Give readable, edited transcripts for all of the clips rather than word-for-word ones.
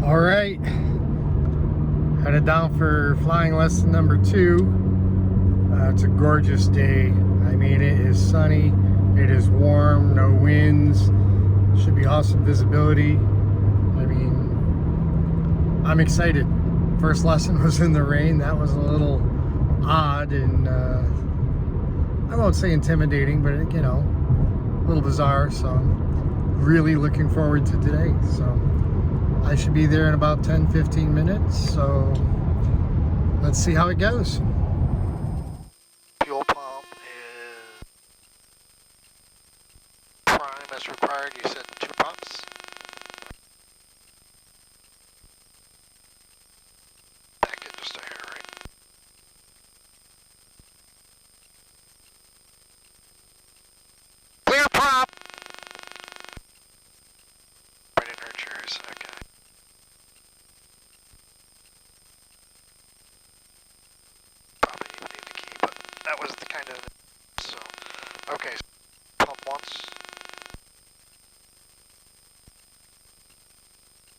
All right, headed down for flying lesson number 2. It's a gorgeous day. I mean, it is sunny, it is warm, no winds, should be awesome visibility. I mean, I'm excited. First lesson was in the rain. That was a little odd and I won't say intimidating, but you know, a little bizarre. So I'm really looking forward to today. So I should be there in about 10-15 minutes, so let's see how it goes. Fuel pump is prime as required. You said 2 pumps. Back in just a hair, right? Clear prop! Right in her chairs, okay. That was the kind of, so, okay, pump once,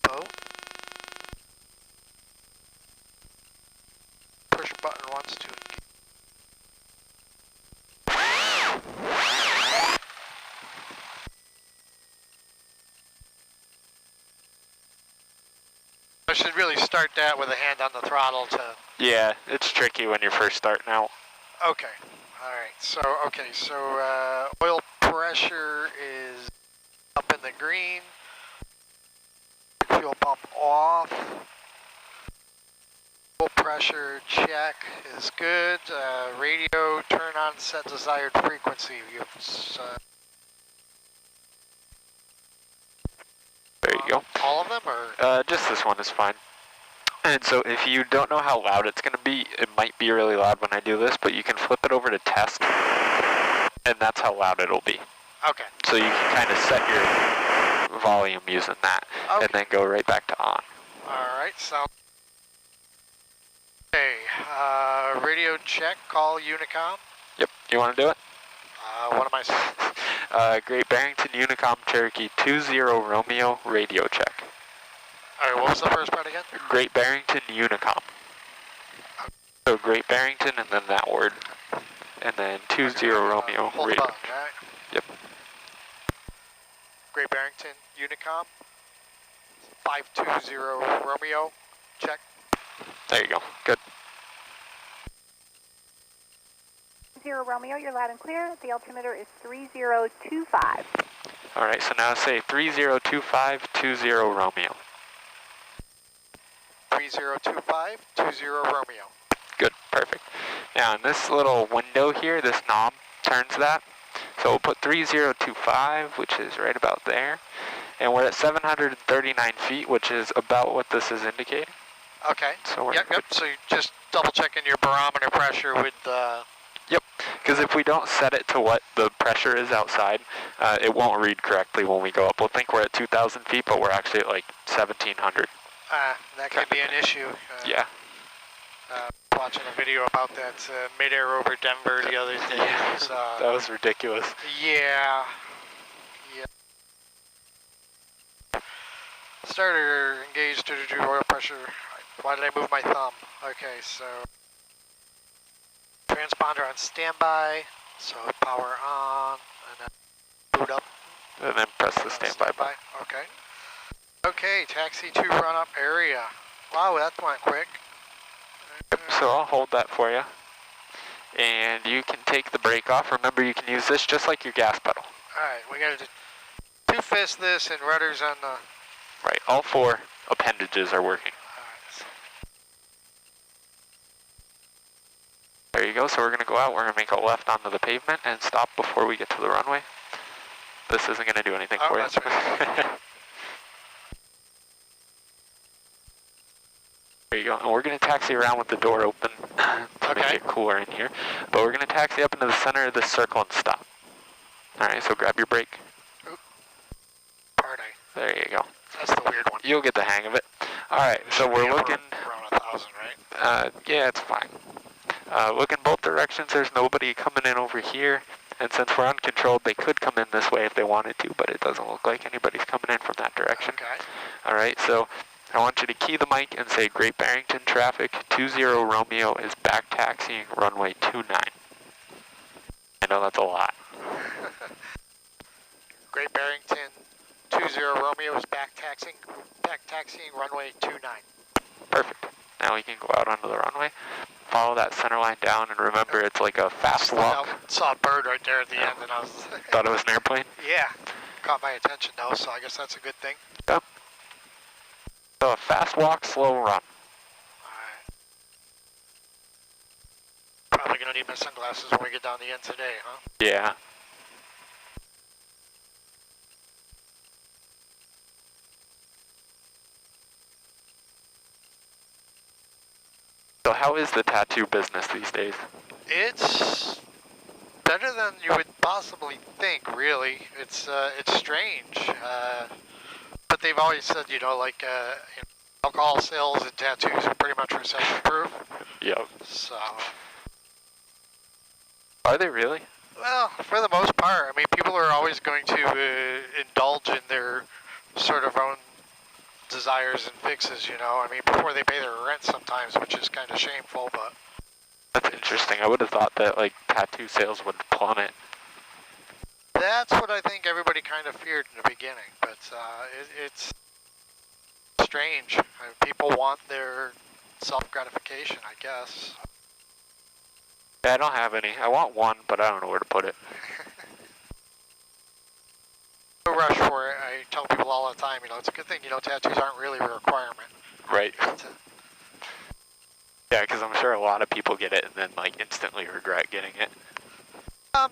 bow, push button once to engage. I should really start that with a hand on the throttle to... Yeah, it's tricky when you're first starting out. Okay, alright, so oil pressure is up in the green, fuel pump off, fuel pressure check is good, radio turn on set desired frequency. There you go. All of them, or? Just this one is fine. And so if you don't know how loud it's going to be, it might be really loud when I do this, but you can flip it over to test, and that's how loud it'll be. Okay. So you can kind of set your volume using that, okay. And then go right back to on. Alright, so... Okay, radio check, call Unicom. Yep, you want to do it? What am I saying? Great Barrington Unicom Cherokee 20 Romeo radio check. Alright, what was the first part again? Great Barrington Unicom. So Great Barrington and then that word. And then 20 Romeo hold radio. The button, right? Yep. Great Barrington Unicom 520 Romeo, check. There you go, good. 0 Romeo, you're loud and clear. The altimeter is 3025. Alright, so now say 3025 20 Romeo. 3025 20 Romeo. Good, perfect. Now in this little window here, this knob turns that. So we'll put 3025, which is right about there. And we're at 739 feet, which is about what this is indicating. Okay. So we're yep. So you just double checking your barometer pressure with the... Yep, because if we don't set it to what the pressure is outside, it won't read correctly when we go up. We'll think we're at 2,000 feet, but we're actually at like 1,700. That could be an issue. Yeah. Watching a video about that mid-air over Denver the other day. Yeah, that was ridiculous. Yeah. Starter engaged to do oil pressure. Why did I move my thumb? Okay, so transponder on standby. So power on, and then boot up. And then press the standby button. Okay. Okay, taxi to run up area. Wow, that went quick. So I'll hold that for you. And you can take the brake off. Remember, you can use this just like your gas pedal. Alright, we gotta two-fist this and rudders on the... Right, all 4 appendages are working. Alright. There you go, so we're gonna go out, we're gonna make a left onto the pavement and stop before we get to the runway. This isn't gonna do anything for you. That's right. There you go, and we're going to taxi around with the door open to make it cooler in here. But we're going to taxi up into the center of this circle and stop. Alright, so grab your brake. Oop. Pardon. There you go. That's the weird one. You'll get the hang of it. Alright, so we're looking... Around 1,000, right? Yeah, it's fine. Look in both directions, there's nobody coming in over here. And since we're uncontrolled, they could come in this way if they wanted to, but it doesn't look like anybody's coming in from that direction. Okay. Alright, so I want you to key the mic and say Great Barrington traffic 20 Romeo is back taxiing runway 29. I know that's a lot. Great Barrington 20 Romeo is back taxiing runway 29. Perfect. Now we can go out onto the runway. Follow that center line down, and remember it's like a fast walk. Saw a bird right there at the end, and I was... Thought it was an airplane? Yeah. Caught my attention though, so I guess that's a good thing. Yep. So a fast walk, slow run. Alright. Probably gonna need my sunglasses when we get down the end today, huh? Yeah. So how is the tattoo business these days? It's better than you would possibly think, really. It's strange. But they've always said, you know, like alcohol sales and tattoos are pretty much recession-proof. Yep. So. Are they really? Well, for the most part. I mean, people are always going to indulge in their sort of own desires and fixes, you know. I mean, before they pay their rent sometimes, which is kind of shameful, but... That's interesting. I would have thought that, like, tattoo sales would plummet. That's what I think everybody kind of feared in the beginning, but it's strange. I mean, people want their self-gratification, I guess. Yeah, I don't have any. I want one, but I don't know where to put it. No rush for it. I tell people all the time, you know, it's a good thing, you know, tattoos aren't really a requirement. Right. Yeah, because I'm sure a lot of people get it and then, like, instantly regret getting it.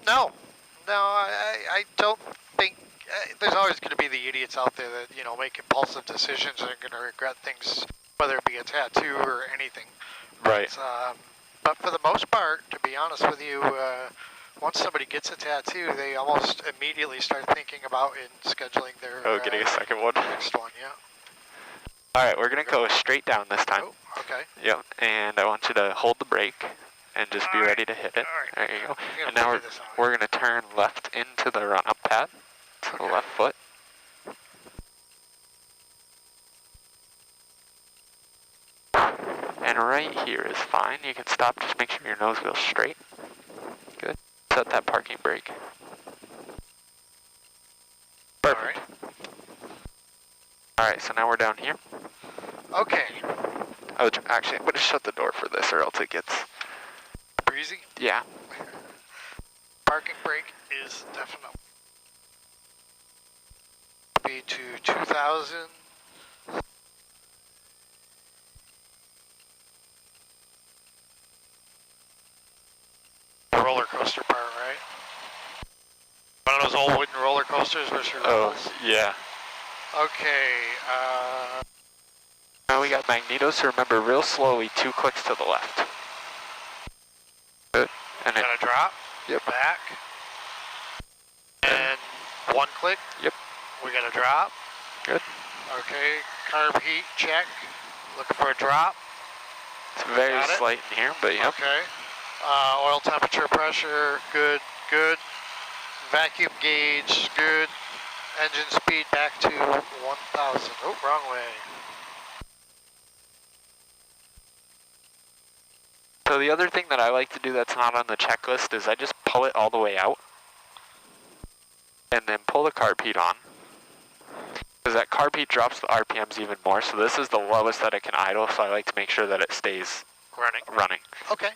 No. No, I don't think... there's always going to be the idiots out there that, you know, make impulsive decisions and are going to regret things, whether it be a tattoo or anything. Right. But for the most part, to be honest with you, once somebody gets a tattoo, they almost immediately start thinking about scheduling their... Oh, getting a second one? Next one, yeah. Alright, we're going to go straight down this time. Oh, okay. Yep, and I want you to hold the brake and just be ready to hit it. All right. There you go. And now we're going to turn left into the run-up pad to the left foot. And right here is fine. You can stop, just make sure your nose goes straight. Good. Set that parking brake. Perfect. Alright, so now we're down here. Okay. Actually, I'm going to shut the door for this or else it gets... Breezy? Yeah. Parking brake is definitely... Be to 2,000. Roller coaster part, right? One of those old wooden roller coasters with your levels? Oh, yeah. Okay, Now we got magnetos, so remember, real slowly, 2 clicks to the left. Good. And gonna drop. Yep. Back. And 1 click. Yep. We're gonna drop. Good. Okay, carb heat, check. Looking for a drop. It's very slight in here, but yeah. Okay. Oil temperature, pressure, good, good. Vacuum gauge, good. Engine speed back to 1,000. Oh, wrong way. So the other thing that I like to do that's not on the checklist is I just pull it all the way out and then pull the carb heat on. Because that carb heat drops the RPMs even more, so this is the lowest that it can idle, so I like to make sure that it stays running. Okay.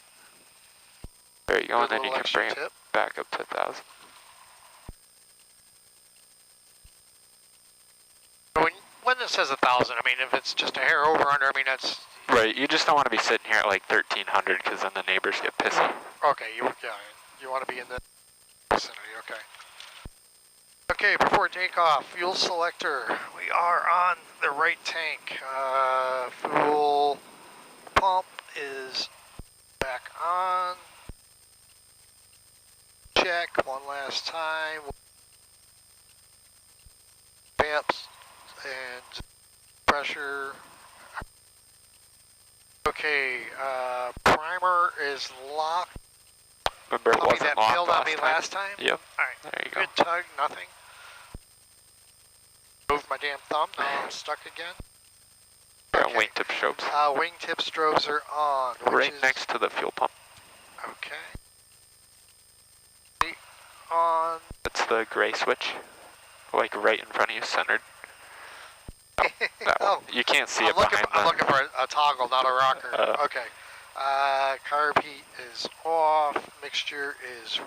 There you go, and Good then you little can bring extra it back up to 1,000. When it says 1,000, I mean, if it's just a hair over under, I mean, that's... Right, you just don't want to be sitting here at like 1,300 because then the neighbors get pissy. Okay, you want to be in the vicinity, okay. Okay, before takeoff, fuel selector. We are on the right tank. Fuel pump is back on. Check one last time. Vamps and pressure. Okay, primer is locked. Remember it wasn't that locked failed on me last time? Yep. Alright, there you go. good tug, nothing. Moved my damn thumb, now I'm stuck again. Yeah, Okay. wingtip strobes. Wingtip strobes are on. Which Right is, next to the fuel pump. Okay. On. That's the gray switch. Like right in front of you, centered. Oh, that one. You can't see it behind I'm looking for a toggle, not a rocker. Okay. Carb heat is off. Mixture is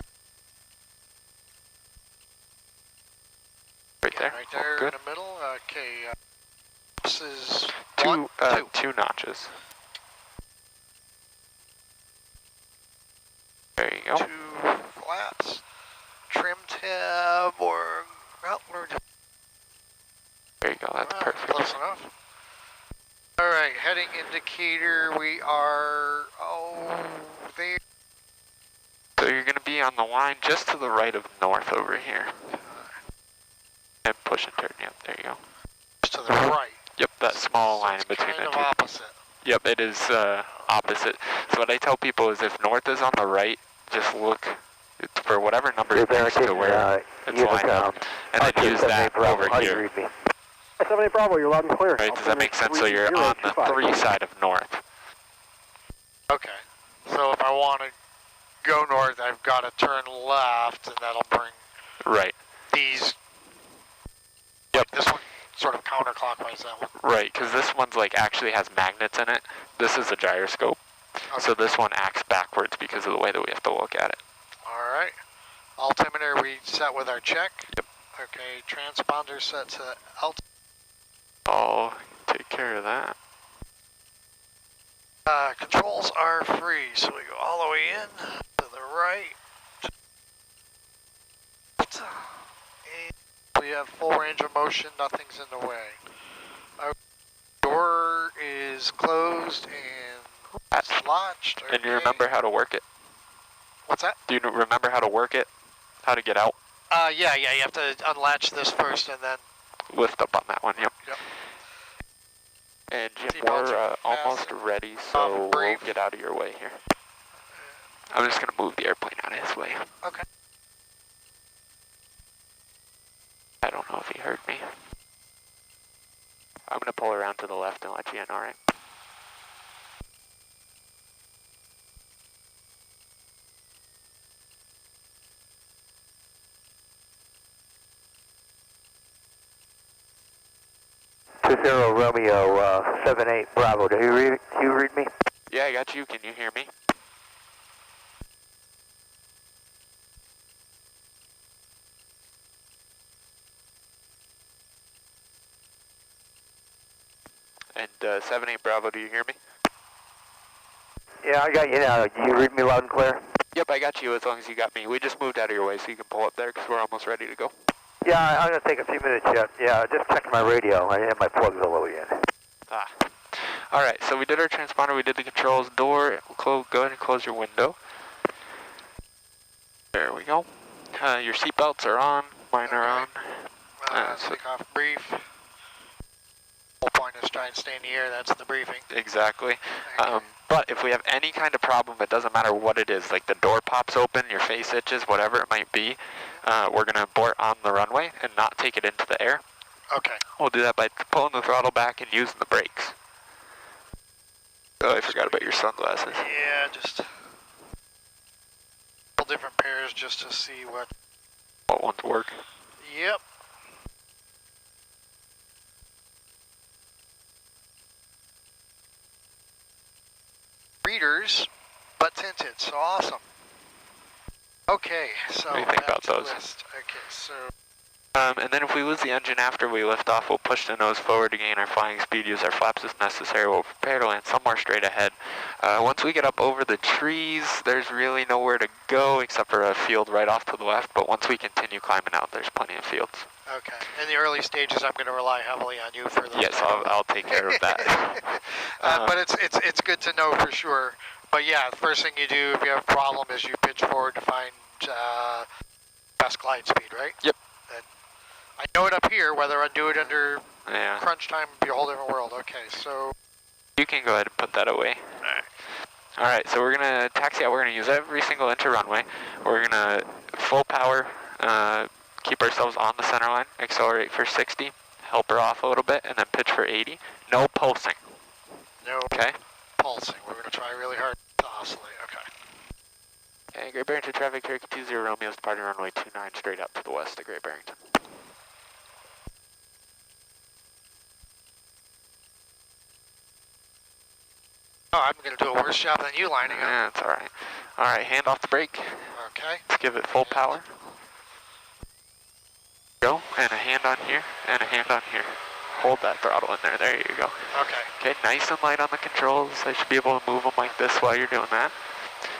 right there. Right there Good. in the middle. Okay. This is Two, one, two notches. There you go. 2 flaps. Trim tab or There you go. That's perfect. Close enough. All right, heading indicator. We are there. So you're going to be on the line just to the right of north over here. And push and turn. Yep, there you go. Just to the right. Yep, that small So line it's in between kind the of two. opposite. Yep, it is opposite. So what I tell people is if north is on the right, just look for whatever number is next to where it's lined up, and then use that over here. 78 Bravo, you're loud and clear. Right, does that make sense? So you're on the 3 side of north. Okay. So if I want to go north, I've got to turn left, and that'll bring Right. these. Yep. This one sort of counterclockwise, that one. Right, because this one's like actually has magnets in it. This is a gyroscope. Okay. So this one acts backwards because of the way that we have to look at it. All right. Altimeter we set with our check. Yep. Okay, transponder set to altimeter. I'll take care of that. Controls are free, so we go all the way in to the right. And we have full range of motion, nothing's in the way. Our door is closed and lodged. And you okay. remember how to work it? What's that? Do you remember how to work it? How to get out? Yeah, you have to unlatch this first and then... Lift up on that one, yep. Yep. And Jim, Seatbelts we're are almost ready, so we'll brief. get out of your way here. I'm just going to move the airplane out of his way. Okay. I don't know if he heard me. I'm going to pull around to the left and let you in, all right? Romeo 78 Bravo. Do you read me? Yeah, I got you. Can you hear me? And 78 Bravo, do you hear me? Yeah, I got you now. Do you read me loud and clear? Yep, I got you as long as you got me. We just moved out of your way so you can pull up there because we're almost ready to go. Yeah, I'm going to take a few minutes yet. Yeah, just checked my radio. I have my plugs all over again. Ah. All right, so we did our transponder, we did the controls. Door, go ahead and close your window. There we go. Your seatbelts are on, mine are on. So Take off brief. Whole point is try and stay in the air, that's the briefing. exactly. But if we have any kind of problem, it doesn't matter what it is, like the door pops open, your face itches, whatever it might be, we're going to abort on the runway and not take it into the air. Okay. We'll do that by pulling the throttle back and using the brakes. Oh, I forgot about your sunglasses. Yeah, just couple different pairs just to see what. What ones work? Yep. Readers, but tinted, so awesome. Okay, so What do you think back about to the those? list. Okay, so And then if we lose the engine after we lift off, we'll push the nose forward to gain our flying speed, use our flaps as necessary. We'll prepare to land somewhere straight ahead. Once we get up over the trees, there's really nowhere to go except for a field right off to the left, but once we continue climbing out, there's plenty of fields. okay. In the early stages, I'm going to rely heavily on you for the. Yes, I'll take care of that. But it's good to know for sure. But yeah, the first thing you do if you have a problem is you pitch forward to find best glide speed, right? Yep. And I know it up here. Whether I do it under Yeah. crunch time would be a whole different world. Okay, so. You can go ahead and put that away. All right, so we're going to taxi out. We're going to use every single inch of runway. We're going to full power, keep ourselves on the center line, accelerate for 60, help her off a little bit, and then pitch for 80. No pulsing. no Okay. pulsing. We're going to try really hard to oscillate. Okay. Okay, Great Barrington traffic, Cherokee 20 Romeo, departing runway 29 straight up to the west of Great Barrington. Oh, I'm going to do a worse job than you lining up. Yeah, that's all right. All right, hand off the brake. Okay. Let's give it full power. Go, and a hand on here, and a hand on here. Hold that throttle in there. There you go. Okay. Okay, nice and light on the controls. I should be able to move them like this while you're doing that.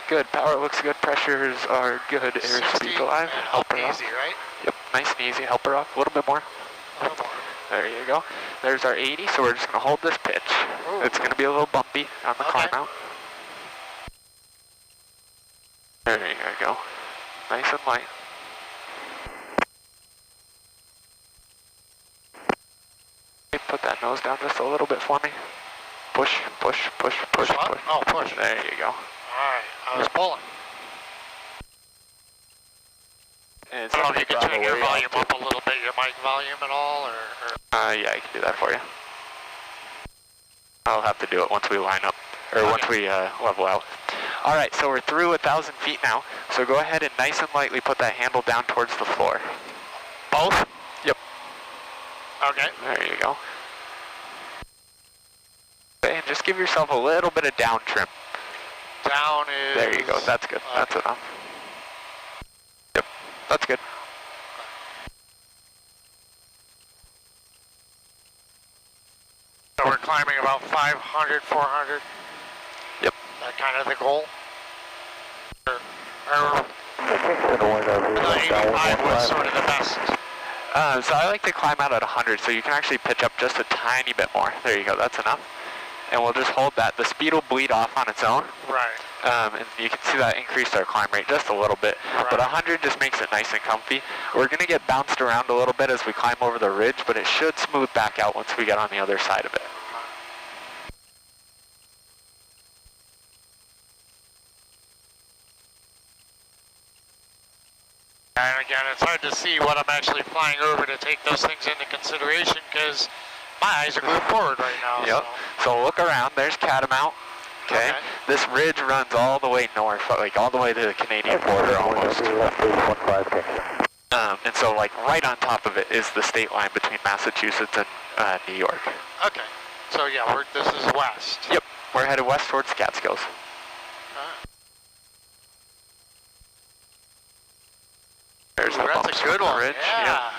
Good, power looks good, pressures are good. Airspeed alive. Up Helper off. easy, right? Yep, nice and easy. Helper off. A little bit more. A little more. There you go. There's our 80, so we're just going to hold this pitch. Ooh. It's going to be a little bumpy on the climb out. There you go. Nice and light. Okay, put that nose down just a little bit for me. Push, push, push, push, What? push. Oh, push. There you go. Alright, I was pulling. And I don't know if you can throttle turn your where you volume have up a little bit, your mic volume at all, or? yeah, I can do that for you. I'll have to do it once we line up, or once we level out. All right, so we're through 1,000 feet now. So go ahead and nice and lightly put that handle down towards the floor. Both? Yep. Okay. There you go. Okay, and just give yourself a little bit of down trim. Down is... There you go, that's good, that's enough. Yep, that's good. So we're climbing about 500, 400? Yep. That kind of the goal? Or the 85 was sort of the best. So I like to climb out at 100, so you can actually pitch up just a tiny bit more. There you go, that's enough. And we'll just hold that. The speed will bleed off on its own. Right. And you can see that increased our climb rate just a little bit. Right. But 100 just makes it nice and comfy. We're going to get bounced around a little bit as we climb over the ridge, but it should smooth back out once we get on the other side of it. And again, it's hard to see what I'm actually flying over to take those things into consideration because my eyes are glued forward right now. Yep. So look around. There's Catamount. Okay. This ridge runs all the way north, like all the way to the Canadian border almost. And so like right on top of it is the state line between Massachusetts and New York. Okay. So yeah, this is west. Yep. We're headed west towards Catskills. There's the that's bumps a good from the one. ridge. Yeah.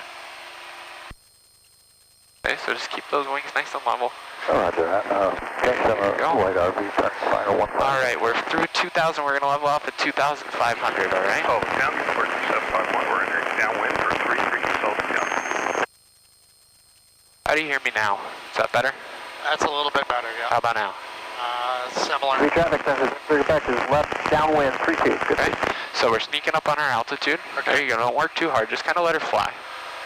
Okay, so just keep those wings nice and level. Roger that. Next time, white RV, turn final 1. All right, we're through 2,000. We're going to level off at 2,500, all right? Oh, down report 751. We're entering downwind for 33 consultant down. How do you hear me now? Is that better? That's a little bit better, How yeah. about now? Three Similar. traffic centers, bring it back to the left, downwind, 3 feet. Good. Okay, so we're sneaking up on our altitude. Okay. There you go. Don't work too hard. Just kind of let her fly.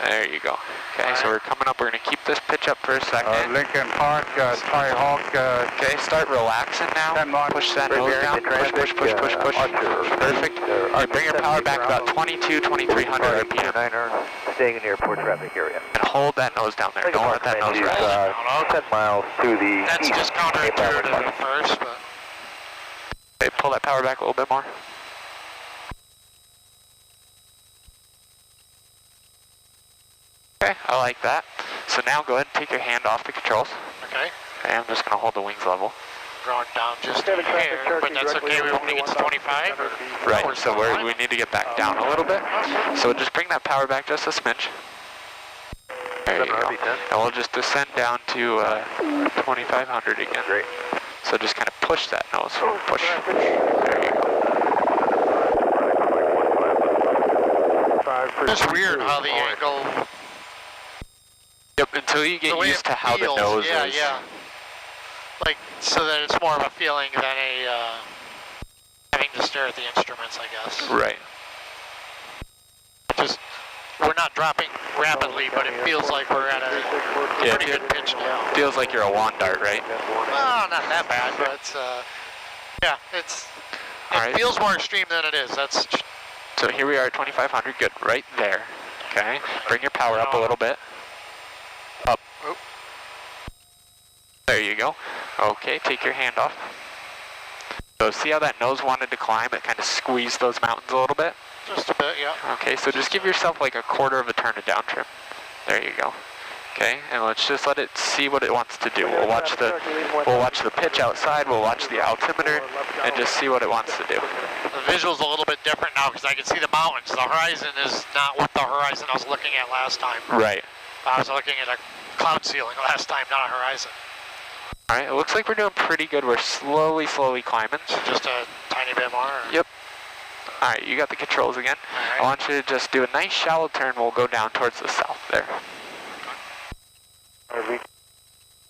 There you go. Okay, so we're coming up. We're going to keep this pitch up for a second. Lincoln Park, Tri-Hawk. Okay, start relaxing now. Push that nose down. Push, push, push, push, push. Perfect. All right, bring your power back about 2,300 RPM. Staying in the airport traffic area. And hold that nose down there. Don't let that nose rest. 10 miles to the That's east. just counterintuitive at first, but... Okay, pull that power back a little bit more. Okay, I like that. So now go ahead and take your hand off the controls. Okay. Okay, I'm just going to hold the wings level. Drawing down just a hair, but that's okay. We only get to 25. Or Right, we're so still fine. we need to get back down a little bit. So just bring that power back just a smidge. There you go. And we'll just descend down to 2,500 again. Great. So just kind of push that nose. Push. There you go. It's weird how the angle... Yep, until you get used to how the nose is. Yeah. Like, so that it's more of a feeling than a, having to stare at the instruments, I guess. Right. Just, we're not dropping rapidly, but it feels like we're at a pretty good pitch now. Feels like you're a wand dart, right? Well, not that bad, but it's, yeah, it right. feels more extreme than it is. That's... So here we are at 2,500, good, right there. Okay, bring your power up a little bit. Up. Oop. There you go. Okay, take your hand off. So see how that nose wanted to climb? It kind of squeezed those mountains a little bit? Just a bit, yeah. Okay, so just give yourself like a quarter of a turn of down trim. There you go. Okay, and let's just let it see what it wants to do. We'll watch the pitch outside, we'll watch the altimeter, and just see what it wants to do. The visual's a little bit different now because I can see the mountains. The horizon is not what the horizon I was looking at last time. Right. I was looking at a cloud ceiling last time, not a horizon. All right, it looks like we're doing pretty good. We're slowly climbing. So just a tiny bit more? Or? Yep. All right, you got the controls again. All right. I want you to just do a nice shallow turn. We'll go down towards the south there.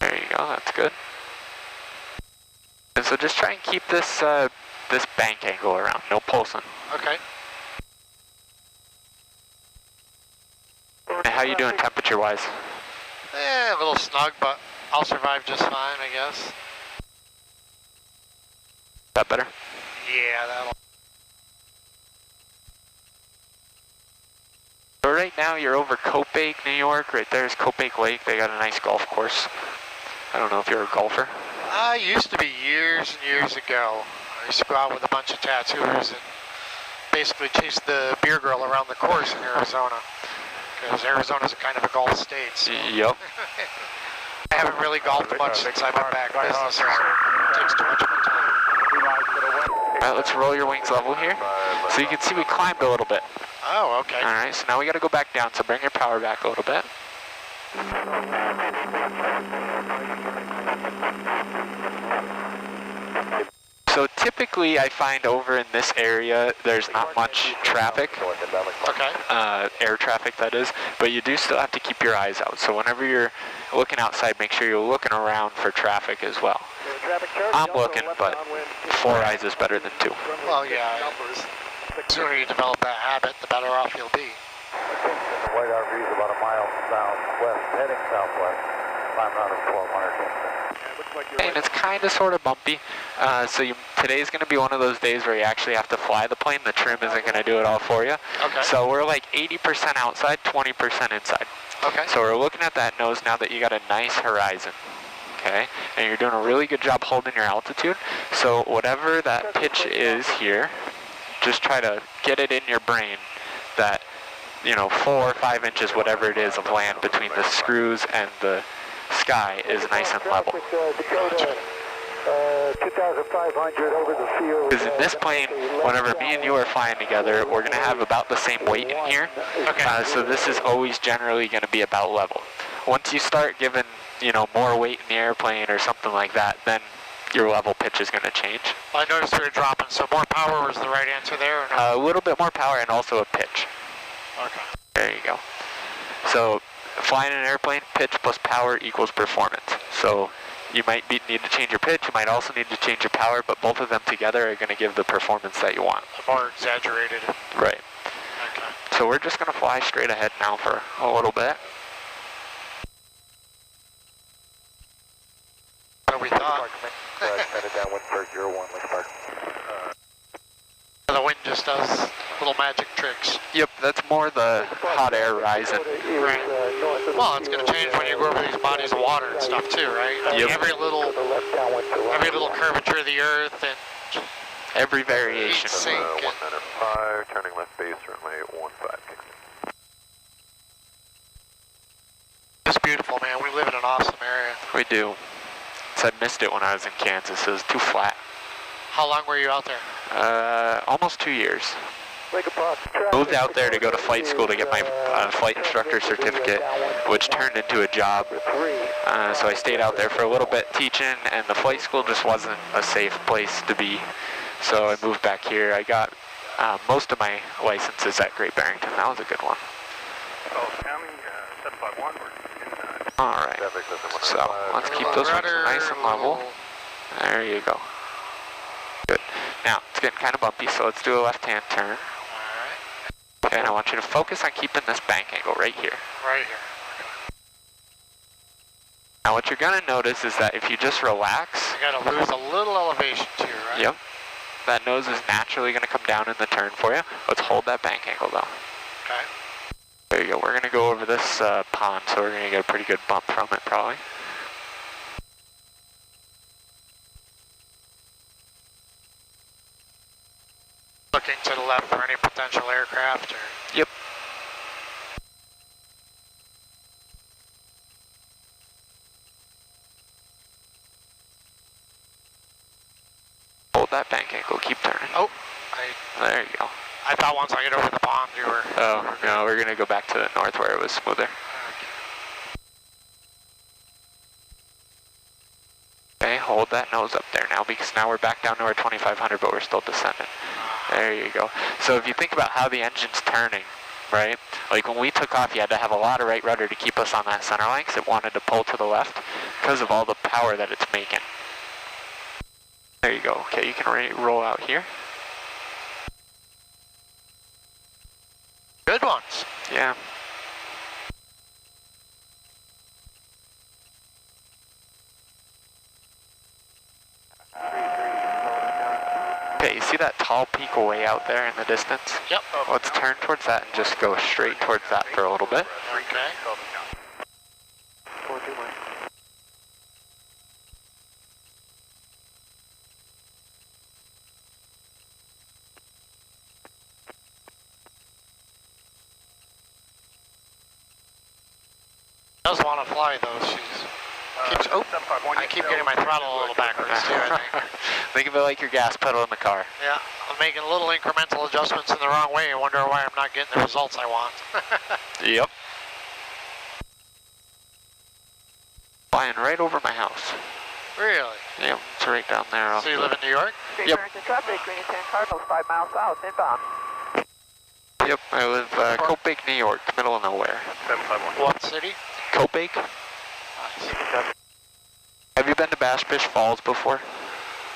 There you go, that's good. And so just try and keep this this bank angle around, no pulsing. Okay. And how you doing temperature-wise? A little snug, but I'll survive just fine, I guess. That better? Yeah, that'll... So right now you're over Copiague, New York. Right there's Copiague Lake. They got a nice golf course. I don't know if you're a golfer. I used to be years and years ago. I used to go out with a bunch of tattooers and basically chase the beer girl around the course in Arizona. Because Arizona's a kind of a golf state. So. Yep. I haven't really golfed much since I went back business. So it takes too much of my time. All right, let's roll your wings level here. So you can see we climbed a little bit. Oh, okay. All right, so now we got to go back down. So bring your power back a little bit. So typically I find over in this area there's not much traffic, Okay. air traffic that is, but you do still have to keep your eyes out. So whenever you're looking outside, make sure you're looking around for traffic as well. I'm looking, but 4 eyes is better than 2. Well, yeah. The sooner you develop that habit, the better off you'll be. White RV is about a mile southwest, heading southwest, 5,400. And it's kind of sort of bumpy. Today's going to be one of those days where you actually have to fly the plane. The trim isn't going to do it all for you. Okay. So we're like 80% outside, 20% inside. Okay. So we're looking at that nose now that you got a nice horizon. Okay, and you're doing a really good job holding your altitude. So whatever that pitch is here, just try to get it in your brain that, 4 or 5 inches, whatever it is, of land between the screws and the sky is nice and level. 2,500 over the field. Because in this plane, whenever me and you are flying together, we're going to have about the same weight in here. Okay. So this is always generally going to be about level. Once you start giving, more weight in the airplane or something like that, then your level pitch is going to change. I noticed we were dropping, so more power was the right answer there? Or no? A little bit more power and also a pitch. Okay. There you go. So flying an airplane, pitch plus power equals performance. So you might need to change your pitch, you might also need to change your power, but both of them together are going to give the performance that you want. More exaggerated. Right. Okay. So we're just going to fly straight ahead now for a little bit. What we thought. The wind just does little magic tricks. Yep, that's more the hot air rising. Right. Well, it's going to change when you go over these bodies of water and stuff too, right? I mean, Yep. every little curvature of the earth and Every variation. sink. 1 minute 5, turning left base, runway 15. It's beautiful, man. We live in an awesome area. We do. So I missed it when I was in Kansas. It was too flat. How long were you out there? Almost 2 years. Moved out there to go to flight school to get my flight instructor certificate, which turned into a job. So I stayed out there for a little bit teaching, and the flight school just wasn't a safe place to be. So I moved back here. I got most of my licenses at Great Barrington. That was a good one. Oh, County 751, we're in All right. So let's keep those ones nice and level. There you go. Good. Now, it's getting kind of bumpy, so let's do a left-hand turn. Alright. Okay, and I want you to focus on keeping this bank angle right here. Right here. Now, what you're going to notice is that if you just relax, You gotta lose a little elevation too, right? yep, that nose is naturally going to come down in the turn for you. Let's hold that bank angle, though. Okay. There you go. We're going to go over this pond, so we're going to get a pretty good bump from it, probably. looking to the left for any potential aircraft? Or? Yep. Hold that bank angle, keep turning. Oh, There you go. I thought once I get over the pond you were... Oh, no, we're gonna go back to the north where it was smoother. Okay, hold that nose up there now, because now we're back down to our 2500, but we're still descending. There you go. So if you think about how the engine's turning, right? Like when we took off, you had to have a lot of right rudder to keep us on that center line, because it wanted to pull to the left because of all the power that it's making. There you go. Okay, you can roll out here. Good ones. Yeah. Okay, you see that tall peak way out there in the distance? Yep. Let's turn towards that and just go straight towards that for a little bit. Okay. Does want to fly though. Keeps. Oh, I keep getting my throttle a little backwards too. I think. Think of it like your gas pedal in the car. Yeah, I'm making little incremental adjustments in the wrong way and wonder why I'm not getting the results I want. Yep. Flying right over my house. Really? Yep, it's right down there. So you live in New York? Yep. Traffic, Green and San Cardinals, 5 miles south, inbound. Yep, I live Copic, New York, middle of nowhere. 751. What city? Copic? Nice. Have you been to Bass Fish Falls before?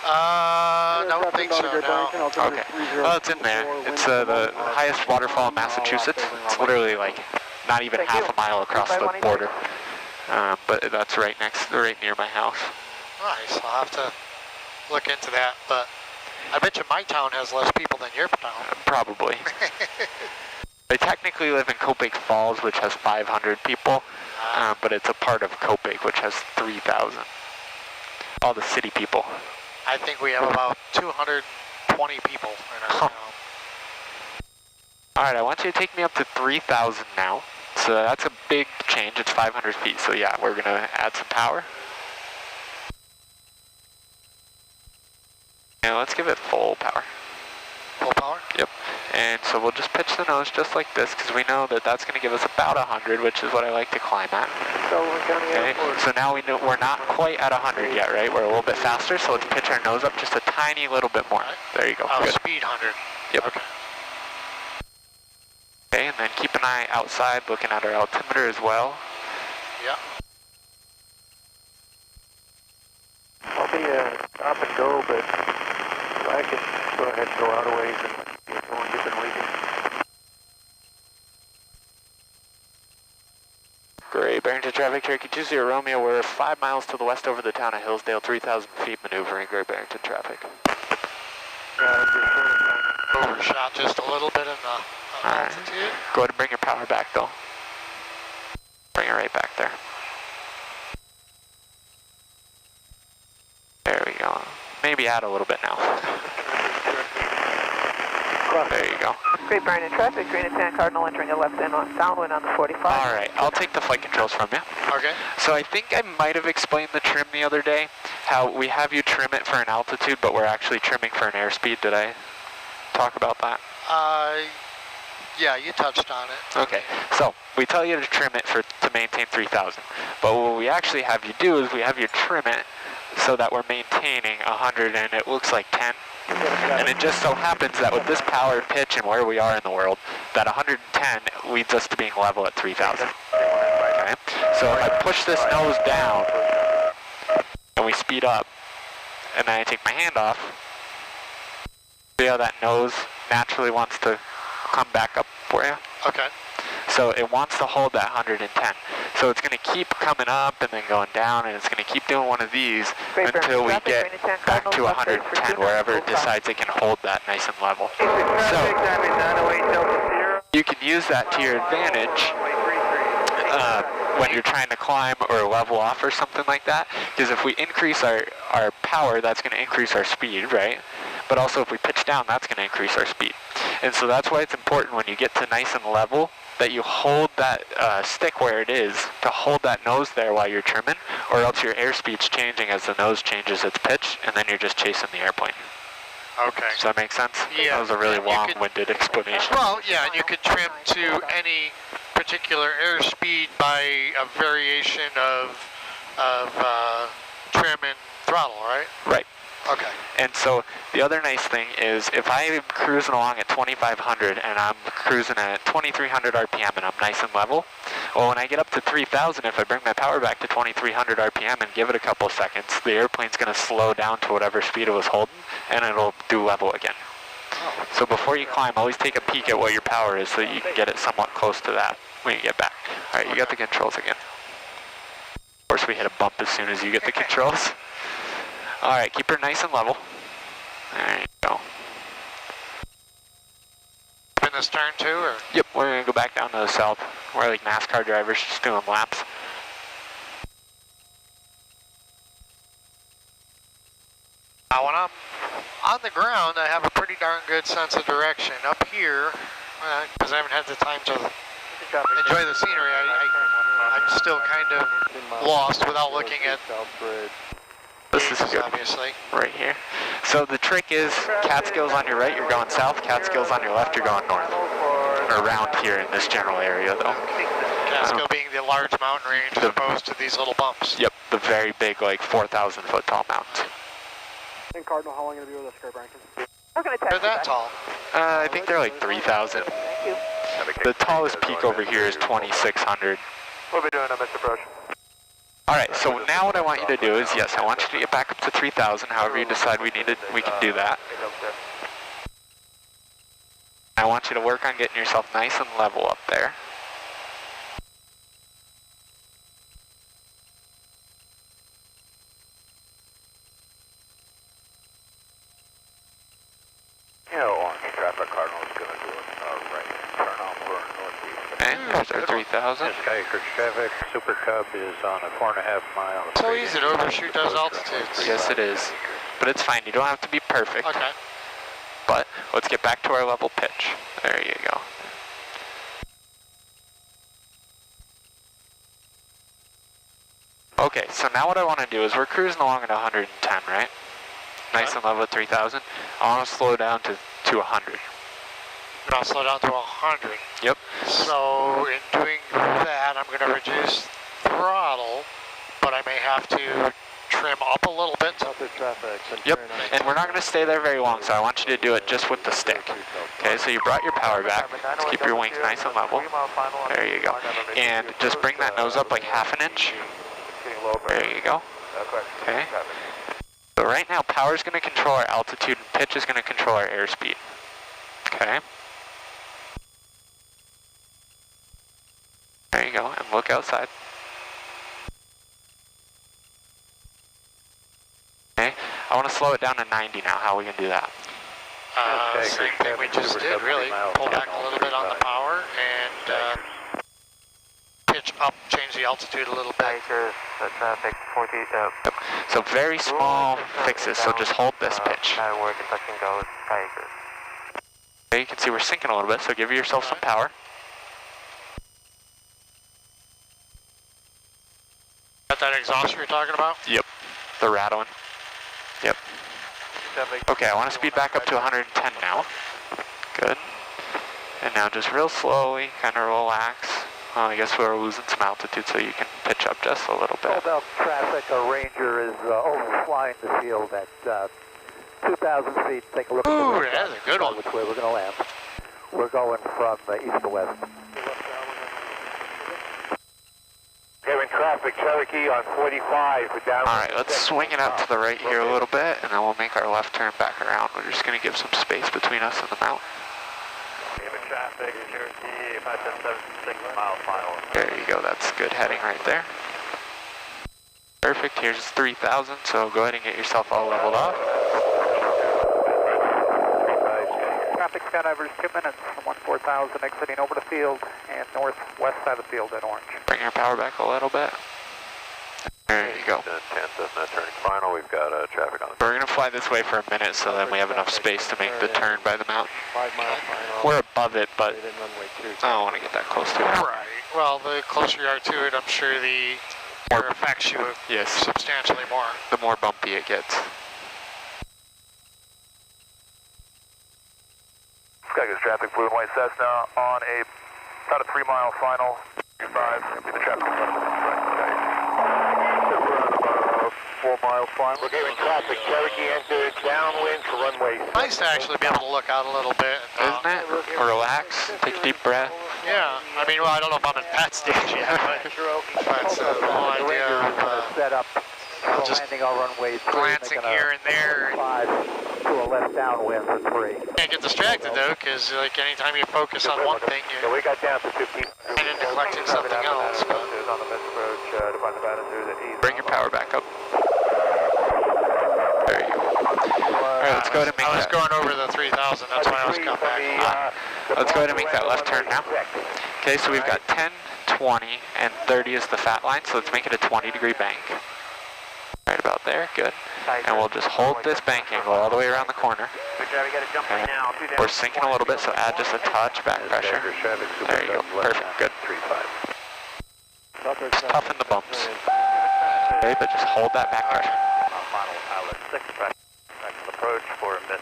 Don't think so, no. Okay. Well, it's in there. It's the highest waterfall in Massachusetts. It's literally like not even half a mile across the border. But that's right near my house. Nice, I'll have to look into that, but I bet you my town has less people than your town. Probably. I technically live in Copic Falls, which has 500 people, but it's a part of Copic, which has 3,000. All the city people. I think we have about 220 people in our town. All right, I want you to take me up to 3,000 now. So that's a big change. It's 500 feet. So yeah, we're gonna add some power. And let's give it full power. Full power? Yep. And so we'll just pitch the nose just like this, because we know that that's going to give us about 100, which is what I like to climb at. Okay. So now we know we're not quite at 100 yet, right? We're a little bit faster, so let's pitch our nose up just a tiny little bit more. There you go. Oh, good. speed 100. Yep. Okay. Okay, and then keep an eye outside, looking at our altimeter as well. Yeah. I'll be up and go, but I can go ahead and go out a ways and get going, get them leaving. Great, Barrington traffic, Cherokee 20 Romeo. We're 5 miles to the west over the town of Hillsdale, 3,000 feet maneuvering, Great Barrington traffic. Overshot just a little bit in the altitude. Go ahead and bring your power back though. Bring it right back there. There we go. Maybe add a little bit now. There you go. Great Barrington traffic, Green and San Cardinal entering a left end on downwind on the 45. All right, I'll take the flight controls from you. Okay. So I think I might have explained the trim the other day, how we have you trim it for an altitude, but we're actually trimming for an airspeed. Did I talk about that? Yeah, you touched on it. Okay, so we tell you to trim it to maintain 3,000, but what we actually have you do is we have you trim it so that we're maintaining 100 and it looks like 10. And it just so happens that with this power pitch and where we are in the world, that 110 leads us to being level at 3,000. Okay, so if I push this nose down and we speed up, and then I take my hand off, see how that nose naturally wants to come back up for you? Okay. So it wants to hold that 110. So it's going to keep coming up and then going down, and it's going to keep doing one of these until we get back to 110, wherever it decides it can hold that nice and level. So you can use that to your advantage when you're trying to climb or level off or something like that. Because if we increase our power, that's going to increase our speed, right? But also if we pitch down, that's going to increase our speed. And so that's why it's important when you get to nice and level that you hold that stick where it is, to hold that nose there while you're trimming, or else your airspeed's changing as the nose changes its pitch, and then you're just chasing the airplane. Okay. Does that make sense? Yeah. That was a really And you long-winded explanation. Well, yeah, and you could trim to any particular airspeed by a variation of trim and throttle, right? Right. Okay. And so the other nice thing is if I'm cruising along at 2,500 and I'm cruising at 2,300 RPM and I'm nice and level, well, when I get up to 3,000, if I bring my power back to 2,300 RPM and give it a couple seconds, the airplane's going to slow down to whatever speed it was holding, and it'll do level again. So before you climb, always take a peek at what your power is so that you can get it somewhat close to that when you get back. All right, you got the controls again. Of course, we hit a bump as soon as you get the controls. All right, keep her nice and level. There you go. In this turn too, or? Yep, we're gonna go back down to the south. We're like NASCAR drivers, just doing laps. Now when I'm on the ground, I have a pretty darn good sense of direction. Up here, because I haven't had the time to enjoy the scenery, I'm still kind of lost without looking at This is good, obviously. right here. So the trick is, Catskills on your right, you're going south. Catskills on your left, you're going north. Or around here in this general area, though. Catskill being the large mountain range as opposed to these little bumps. Yep, the very big, like 4,000 foot tall mountains. And Cardinal, how long are you going to be with us, Rankin? We're going to test They're that tall. I think they're like 3,000. Thank you. The tallest peak over here is 2,600. We'll be doing a Mr. Brush. All right, so now what I want you to do is, yes, I want you to get back up to 3,000. However you decide we need it, we can do that. I want you to work on getting yourself nice and level up there. You know, orange traffic Cardinal is going to do a right turn off for northeast. Okay, there's our 3,000. Skyacre traffic, Super Cub is on a 4.5 mile. So easy to overshoot those altitudes. Yes, it is. But it's fine, you don't have to be perfect. Okay. But let's get back to our level pitch. There you go. Okay, so now what I want to do is we're cruising along at 110, right? Nice and level at 3,000. I want to slow down to 100. And I'll slow down to 100. Yep. So in doing that, I'm going to reduce throttle, but I may have to trim up a little bit. Yep, and we're not going to stay there very long, so I want you to do it just with the stick. Okay, so you brought your power back. Let's keep your wings nice and level. There you go. And just bring that nose up like half an inch. There you go. Okay. So right now, power is going to control our altitude, and pitch is going to control our airspeed. Okay. There you go, and look outside. Okay, I want to slow it down to 90 now. How are we going to do that? Same thing we just did, really. Pull back a little bit on the power and pitch up, change the altitude a little bit. Traffic 40, Yep. So very small fixes, so just hold this pitch. Okay, you can see we're sinking a little bit, so give yourself some power. Got that exhaust you're talking about? Yep. The rattling. Yep. Okay, I want to speed back up to 110 now. Good. And now just real slowly, kind of relax. I guess we're losing some altitude, so you can pitch up just a little bit. Southbound traffic, a Ranger is overflying the field at 2,000 feet. Take a look Ooh, at that's a good one. which way we're going to land. We're going from east to west. Having traffic, Cherokee on 45 for down. All right, let's swing it out to the right here a little bit, and then we'll make our left turn back around. We're just going to give some space between us and the mountain. Having traffic, Cherokee, 576 miles final. There you go, that's good heading right there. Perfect, here's 3,000, so go ahead and get yourself all leveled up. Traffic skydiver's 2 minutes, 14,000 exiting over the field and northwest side of the field at Orange. Bring your power back a little bit. There you go. 10th of turning final, we've got traffic on the... We're going to fly this way for a minute so then we have enough space to make the turn by the mountain. 5 mile final. We're above it, but Then runway 2. I don't want to get that close to it. Right. Well, the closer you are to it, I'm sure the more affects you Yes. substantially more. The more bumpy it gets. Skygus traffic, blue and white Cessna on about a 3 mile final. 5, the traffic. We're on about a 4 mile final. We're getting traffic. Cherokee entered downwind for runway 6. Nice to actually be able to look out a little bit. Isn't it? Relax, take a deep breath. Yeah. I mean, well, I don't know if I'm in that stage yet, but the whole idea of set up. just Landing on runway 3. glancing here and there. 5 to a left downwind for 3. Can't get distracted though, because like anytime you focus on one thing, So you we got down to 15. kind of neglecting something else. But On the approach to find the batter that he's Bring your power back up. There you go. Alright, let's go ahead and make I was that. going over the 3,000. That's why I was coming back. Let's go ahead and make that left turn now. Okay, so we've got 10, 20, and 30 is the fat line, so let's make it a 20-degree bank. Right about there, good. And we'll just hold this bank angle all the way around the corner. And we're sinking a little bit, so add just a touch back pressure. There you go, perfect, good. Just toughen the bumps. Okay, but just hold that back pressure. Final outlet 6 approach for a miss.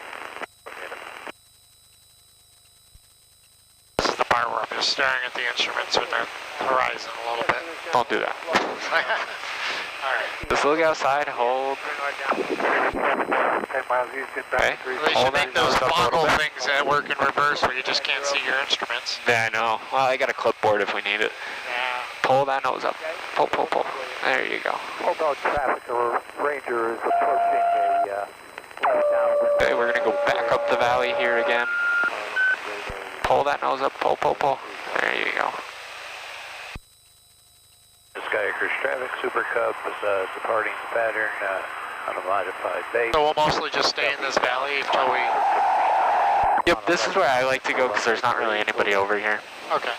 This is the part where I'm just staring at the instruments with the horizon a little bit. Don't do that. Alright. Just look outside, hold. 10 miles east, get back Okay. to 3. They should Hold make that those nose up a little boggle bit. things that work in reverse where you just can't see your instruments. Yeah, I know. Well, I got a clipboard if we need it. Yeah. Pull that nose up. Pull, pull, pull. There you go. Hold out traffic, or Ranger is approaching a left downwind. Okay, we're going to go back up the valley here again. Pull that nose up. Pull, pull, pull. There you go. Skyacres traffic, Super Cub is departing pattern on a modified base. So we'll mostly just stay in this valley until we... Yep, this is where I like to go because there's not really anybody over here. Okay.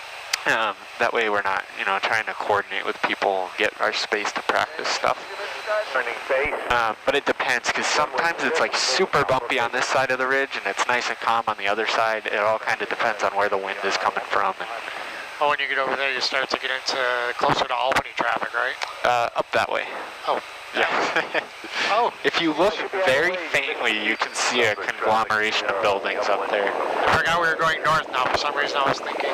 That way we're not, trying to coordinate with people, get our space to practice stuff. Turning base. But it depends because sometimes it's like super bumpy on this side of the ridge and it's nice and calm on the other side. It all kind of depends on where the wind is coming from. Oh, when you get over there, you start to get into closer to Albany traffic, right? Up that way. Oh. Yeah. Oh. If you look very faintly, you can see a conglomeration of buildings up there. I forgot we were going north now. For some reason, I was thinking.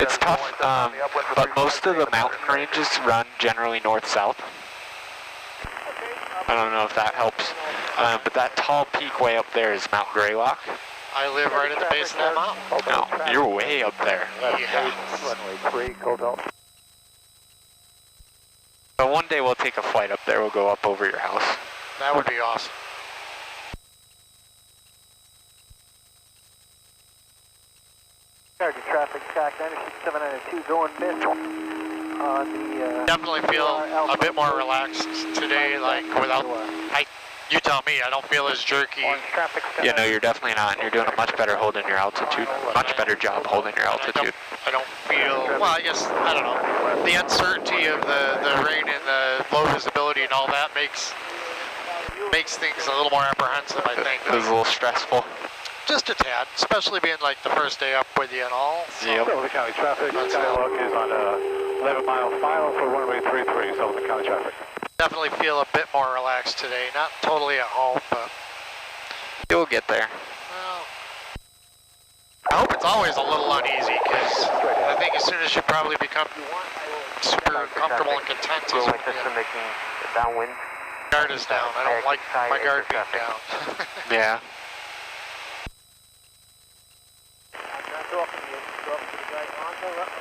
It's tough, but most of the mountain ranges run generally north-south. I don't know if that helps, but that tall peak way up there is Mt Greylock. I live right at the base of that mountain. No, you're way up there. Yeah. Runway 3, cold out. But one day we'll take a flight up there. We'll go up over your house. That would be awesome. Target traffic, TAC 96792 going mid on the... Definitely feel a bit more relaxed today, like without... You tell me, I don't feel as jerky. Yeah, no, you're definitely not. And you're doing a much better holding your altitude. Much better job holding your altitude. I don't feel, well, I guess, I don't know. The uncertainty of the rain and the low visibility and all that makes things a little more apprehensive, I think. It was a little stressful. Just a tad, especially being like the first day up with you and all. So. Yep. Sullivan County traffic, Skylock is on a 11-mile final for runway 33, Sullivan County traffic. Definitely feel a bit more relaxed today. Not totally at home, but... You'll get there. Well, I hope it's always a little uneasy, because I think as soon as you probably become super comfortable and content is when downwind. guard is down. I don't like my guard being down. Yeah.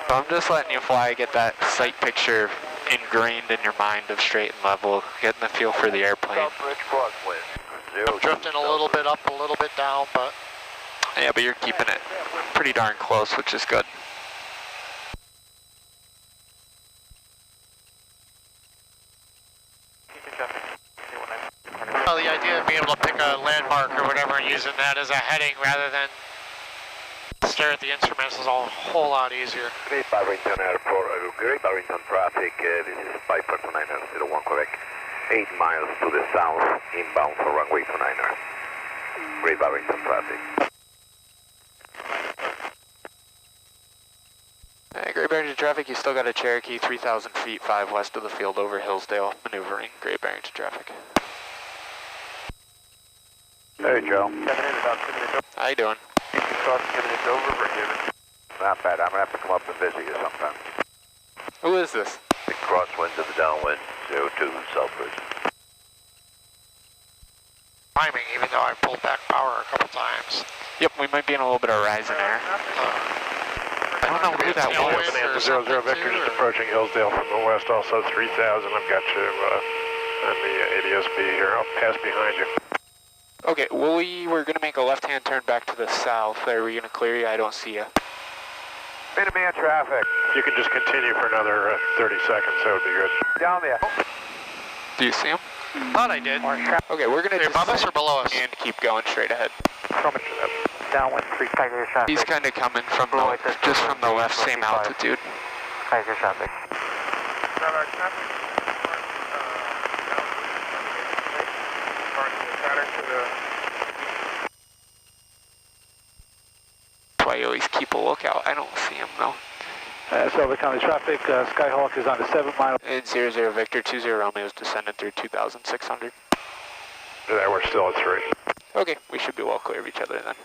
So I'm just letting you fly, get that sight picture ingrained in your mind of straight and level, getting the feel for the airplane. I'm drifting a little bit up, a little bit down, but... Yeah, but you're keeping it pretty darn close, which is good. Well, the idea of being able to pick a landmark or whatever and using that as a heading rather than stare at the instruments is a whole lot easier. Great Barrington Airport, Great Barrington traffic, this is Piper 2901 Quebec. 8 miles to the south, inbound for runway 29er. Great Barrington traffic. Great Barrington traffic, you still got a Cherokee 3,000 feet 5 west of the field over Hillsdale, maneuvering Great Barrington traffic. Hey Joe. How you doing? Not bad, I'm going to have to come up and visit you sometime. Who is this? The crosswind to the downwind, 02 Southbridge. Timing, even though I pulled back power a couple times. Yep, we might be in a little bit of rise in air. I don't know who that was. Bonanza 00 Vector just approaching Hillsdale from the west, also 3000. I've got you on the ADSB here. I'll pass behind you. Okay, well, we were going to make a left-hand turn back to the south. Are we going to clear you? I don't see you. Minuteman traffic. You can just continue for another 30 seconds, that would be good. Down there. Do you see him? Thought I did. Okay, we're going to Above us or below us? and keep going straight ahead. Downwind 3 Tiger traffic. He's kind of coming from the, just from the left, same altitude. Tiger traffic. That's why you always keep a lookout. I don't see him though. Silver County traffic, Skyhawk is on the 7 mile. It's 00 Victor 20 Romeo's descending through 2,600. There, we're still at 3. Okay, we should be well clear of each other then.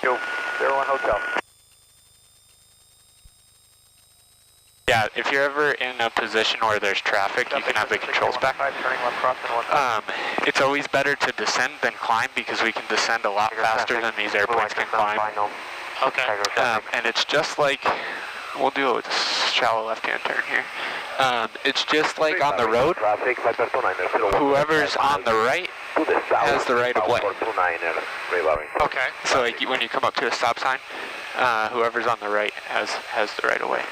Yo, 01 Hotel. Yeah, if you're ever in a position where there's traffic, you can have the controls back. It's always better to descend than climb because we can descend a lot faster than these airplanes can climb. Okay. And it's just like, we'll do a shallow left-hand turn here. It's just like on the road, whoever's on the right has the right of way. Okay. So like when you come up to a stop sign, whoever's on the right has the right of way.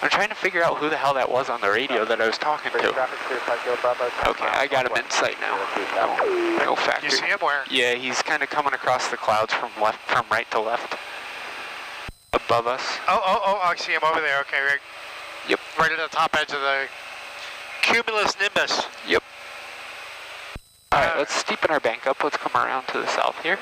I'm trying to figure out who the hell that was on the radio that I was talking to. Okay, I got him in sight now. No factor. You see him where? Yeah, he's kind of coming across the clouds from right to left. Above us. Oh, I see him over there. Okay, right. Yep. Right at the top edge of the cumulus nimbus. Yep. Alright, let's steepen our bank up. Let's come around to the south here.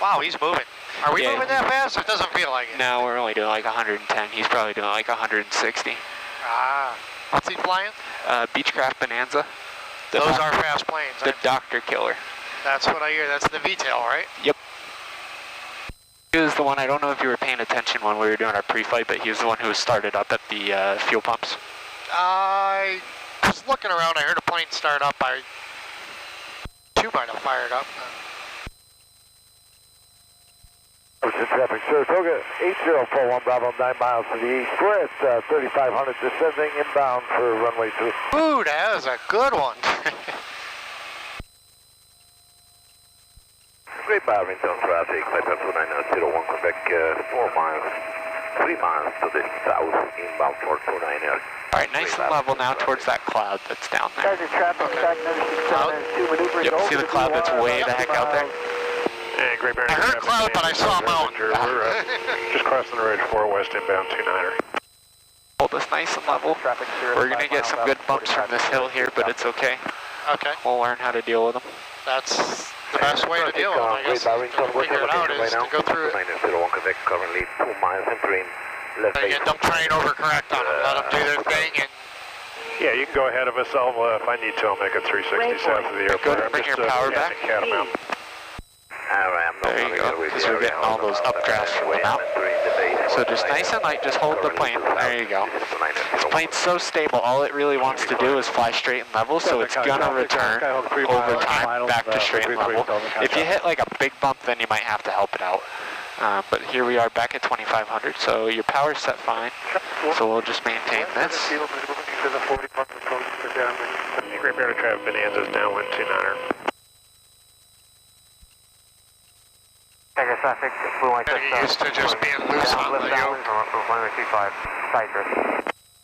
Wow, he's moving. Are we Yeah. moving that fast? It doesn't feel like it. No, we're only doing like 110. He's probably doing like 160. Ah. What's he flying? Beechcraft Bonanza. Those are fast planes. The Doctor Killer. That's what I hear. That's the VTOL, right? Yep. He was the one, I don't know if you were paying attention when we were doing our pre-flight, but he was the one who was started up at the fuel pumps. I was looking around. I heard a plane start up. Two might have fired up. Ocean traffic, Saratoga 8041 Bravo 9 miles to the east. We're at 3500 descending inbound for runway 2. Ooh, that was a good one. Great Barrington traffic, Piper 2901 Quebec, 4 miles, 3 miles to the south, inbound for 29er. Alright, nice and level now towards that cloud that's down there. Yep, see the cloud that's way the heck out there? And Great Barrington I heard traffic, cloud, but I saw a mountain. We're just crossing the ridge 4 west inbound 29er. Hold us nice and level. We're going to get some good bumps from this hill here, but it's okay. Okay. We'll learn how to deal with them. That's the best way to deal with them, I guess. To figure it out is to go through it. 2901 Quebec, currently 2 miles and 3 left base. And don't try and overcorrect on them. Let them do their thing. And Yeah, you can go ahead of us. If I need to, I'll make a 360 south of the airport. Go ahead and bring your power back. Catamount. There you go, because we're getting all those updrafts from the mountain. So just nice and light, just hold the plane. There you go. This plane's so stable, all it really wants to do is fly straight and level, so it's gonna return over time back to straight and level. If you hit like a big bump, then you might have to help it out. But here we are back at 2500, so your power's set fine. So we'll just maintain this. Great Barrington traffic, Bonanza's downwind 29er. Tiger traffic, getting used to just being loose on the yoke.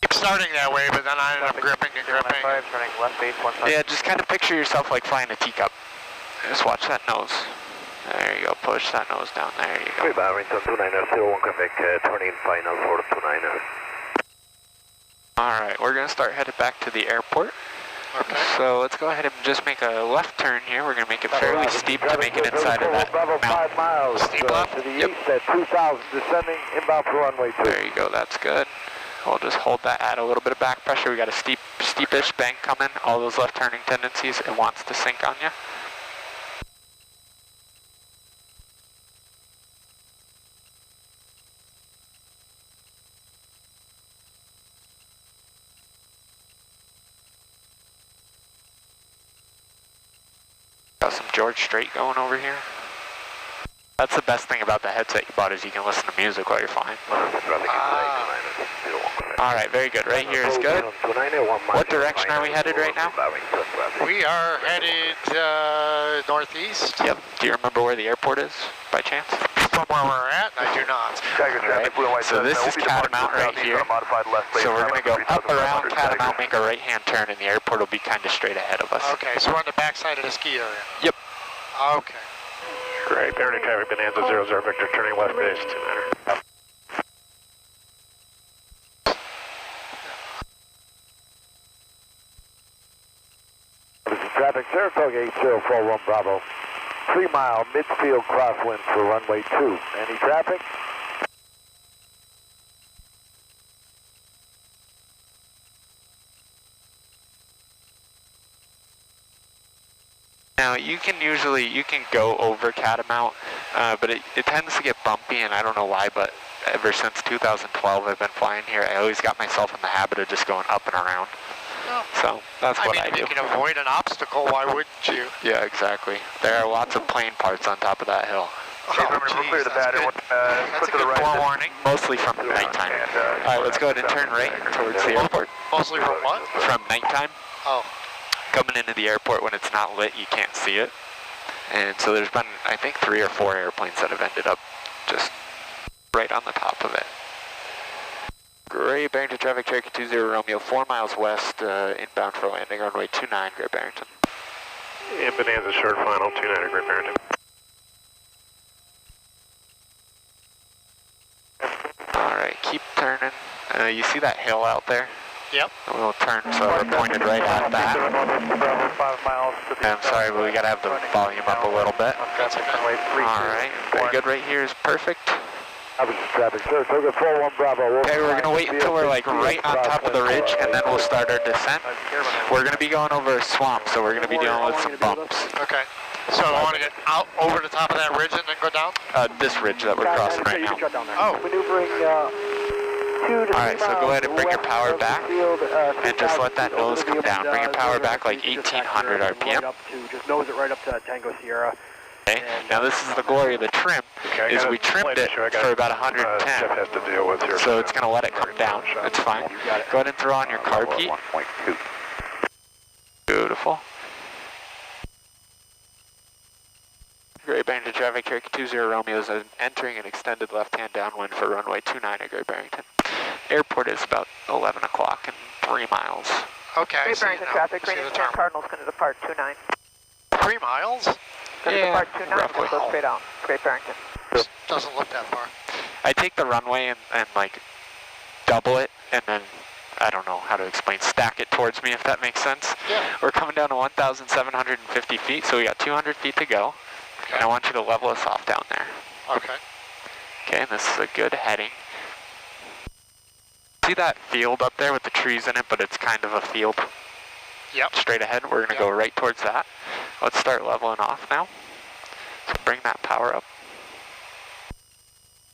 Keep starting that way, but then I ended up gripping and gripping. Yeah, just kind of picture yourself like flying a teacup. Just watch that nose. There you go, push that nose down, there you Great go. Barrington 2901 Quebec, turning final for 29er. Alright, we're gonna start headed back to the airport. Okay. So let's go ahead and just make a left turn here. We're gonna make it fairly steep to make it inside of that Bravo, mountain. 5 miles Steep left? to the Yep. east at 2000, descending inbound for runway 2. There you go, that's good. We'll just hold that, add a little bit of back pressure. We got a steepish bank coming. All those left turning tendencies, it wants to sink on you. Got some George Strait going over here. That's the best thing about the headset you bought is you can listen to music while you're flying. Alright, very good. Right here is good. What direction are we headed right now? We are headed northeast. Yep. Do you remember where the airport is, by chance? From where we're at, I do not. Right. So this is Catamount right here. So we're going to go up around Catamount, make a right-hand turn, and the airport will be kind of straight ahead of us. Okay, so we're on the backside of the ski area. Yep. Okay. Great, Barrington traffic, Bonanza 00 Victor, turning left base, 29er. This is traffic, Saratoga 8041 Bravo. 3 mile midfield crosswind for runway 2. Any traffic? Now you can go over Catamount, but it tends to get bumpy, and I don't know why, but ever since 2012 I've been flying here, I always got myself in the habit of just going up and around. Oh. So that's what I mean, do. if you can avoid an obstacle, why wouldn't you? Yeah, exactly. There are lots of plane parts on top of that hill. Oh, geez, that's good. That's a good Forewarning, mostly from nighttime. Alright, let's go ahead and turn right towards the airport. Mostly from what? From nighttime. Oh. Coming into the airport when it's not lit, you can't see it. And so there's been, I think, 3 or 4 airplanes that have ended up just right on the top of it. Great Barrington traffic, Cherokee 20 Romeo, 4 miles west, inbound for landing, runway 29, Great Barrington. And Bonanza short final, 29er, Great Barrington. Alright, keep turning. You see that hill out there? Yep. We'll turn so we're pointed right at that. I'm sorry, but we gotta have the volume up a little bit. That's okay. Alright, very good. Right here is perfect. Traffic, Saratoga 41 Bravo. Okay, we're gonna wait until we're like right on top of the ridge, and then we'll start our descent. We're gonna be going over a swamp, so we're gonna be dealing with some bumps. Okay. So I want to get out over the top of that ridge and then go down? This ridge that we're crossing right now. Oh. Alright, so go ahead and bring your power back, and just let that nose come down. Bring your power back like 1800 RPM. Just nose it right up to Tango Sierra. Okay, now this is the glory of the trim, is we trimmed it for about 110, has to deal with here. so it's going to let it come down. It's fine. Go ahead and throw on your carb heat. Beautiful. Great Barrington traffic, Cherokee 20 Romeo is entering an extended left-hand downwind for runway 29 at Great Barrington. Airport is about 11 o'clock and 3 miles. Okay. Great Barrington traffic, Green and Cardinal's going to depart 29. 3 miles? Going to depart 29, roughly. we'll go straight on. Great Barrington. Doesn't look that far. I take the runway and like double it, and then, I don't know how to explain, stack it towards me, if that makes sense. Yeah. We're coming down to 1,750 feet, so we got 200 feet to go. Okay. And I want you to level us off down there. Okay. Okay, and this is a good heading. See that field up there with the trees in it, but it's kind of a field? Yep. Straight ahead, we're going to go right towards that. Let's start leveling off now. So bring that power up.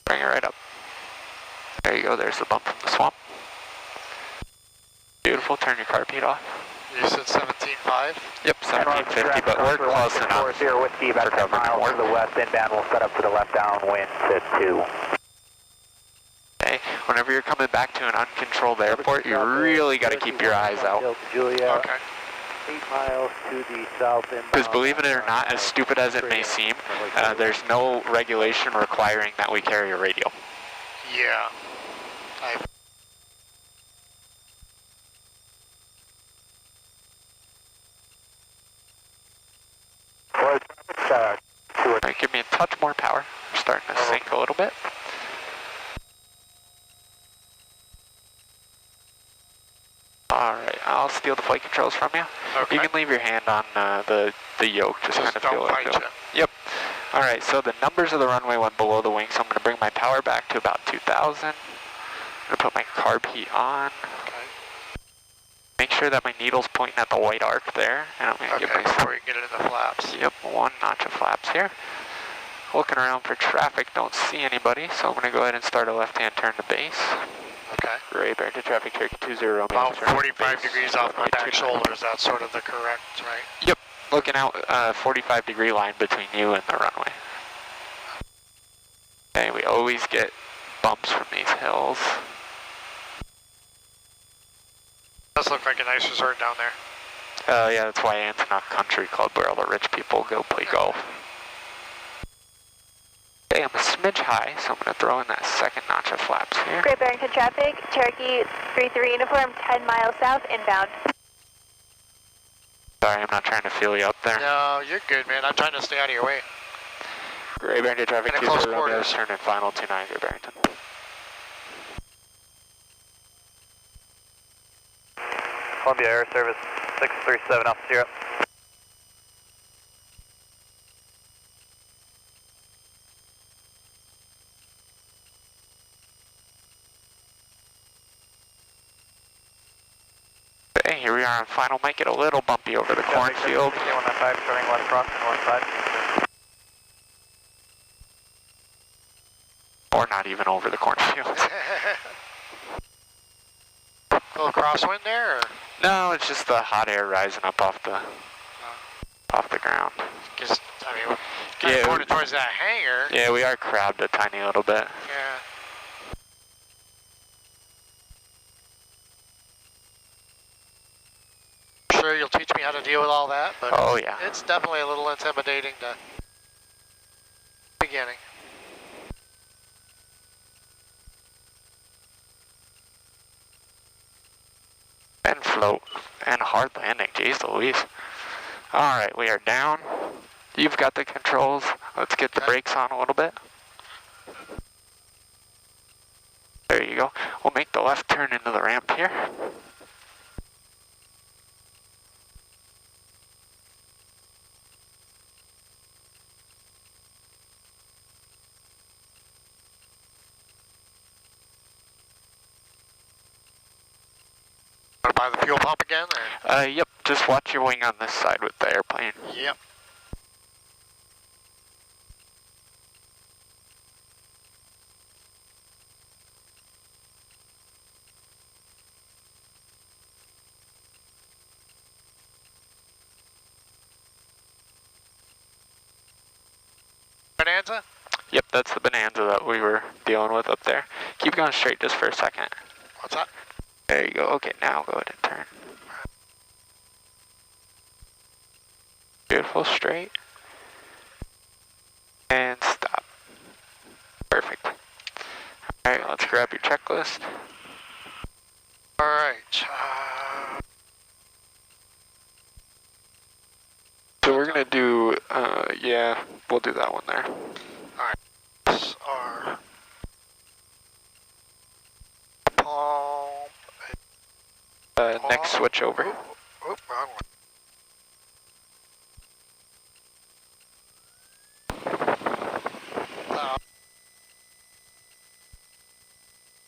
Bring it right up. There you go, there's the bump from the swamp. Beautiful, turn your carb heat off. You said 17.5? Yep, 1750, but we're close enough. 40 Whiskey, about 10 miles to the west inbound. We'll set up for the left downwind to 2. Okay, whenever you're coming back to an uncontrolled airport, you really got to keep your eyes out. Julia, Okay. 8 miles to the south inbound. Because believe it or not, as stupid as it may seem, there's no regulation requiring that we carry a radio. Yeah. All right, give me power. We're starting to sink a little bit. Alright, I'll steal the flight controls from you. Okay. You can leave your hand on the yoke, just kind of feel don't it. fight you. Yep. Alright, so the numbers of the runway went below the wing, so I'm going to bring my power back to about 2,000. I'm going to put my carb heat on. Okay. Make sure that my needle's pointing at the white arc there, and I'm going to give Okay, myself, before you get it in the flaps. yep, 1 notch of flaps here. Looking around for traffic, don't see anybody, so I'm going to go ahead and start a left-hand turn to base. Okay. Gray bear to traffic, Turkey 20 Romeo. About turn to 45 base, degrees off my back 29. shoulder. Is that sort of the correct, right? Yep, looking out 45-degree line between you and the runway. Okay, we always get bumps from these hills. Does look like a nice resort down there. Yeah, that's why Antelope Country Club, where all the rich people go play golf. Okay, I'm a smidge high, so I'm going to throw in that second notch of flaps here. Great Barrington traffic, Cherokee 33 uniform, 10 miles south, inbound. Sorry, I'm not trying to feel you up there. No, you're good, man. I'm trying to stay out of your way. Gray Barrington traffic, In 20 close Romeo, quarters. turn in final 29, Gray Barrington. Columbia Air Service 637 Alpha Sierra. Okay, here we are on final. Might get a little bumpy over the cornfield. 195, turning left cross, north side. Or not even over the cornfield. A little crosswind there, or? No, it's just the hot air rising up off the ground. Just, I mean, kind of pointed towards that hangar. Yeah, we are crabbed a tiny little bit. Yeah. Sure, you'll teach me how to deal with all that, but Oh yeah. it's definitely a little intimidating to beginning. And float. And hard landing, jeez Louise. Alright, we are down. You've got the controls. Let's get the brakes on a little bit. There you go. We'll make the left turn into the ramp here. Want to buy the fuel pump again? Or? Yep, just watch your wing on this side with the airplane. Yep. Bonanza? Yep, that's the Bonanza that we were dealing with up there. Keep going straight just for a second. What's that? There you go. Okay, now go ahead and turn. Beautiful, straight. And stop. Perfect. Alright, let's grab your checklist. All right. So we're gonna do, yeah, we'll do that one there. This are pump. Next switch over. Oop, wrong one.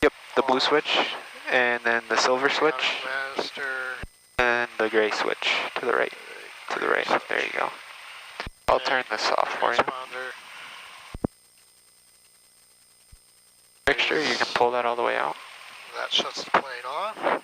Yep, the blue switch, and then the silver switch, Master. and the gray switch to the right. To the right. There you go. I'll turn this off for you. Transponder. Fixture, you can pull that all the way out. That shuts the plane off.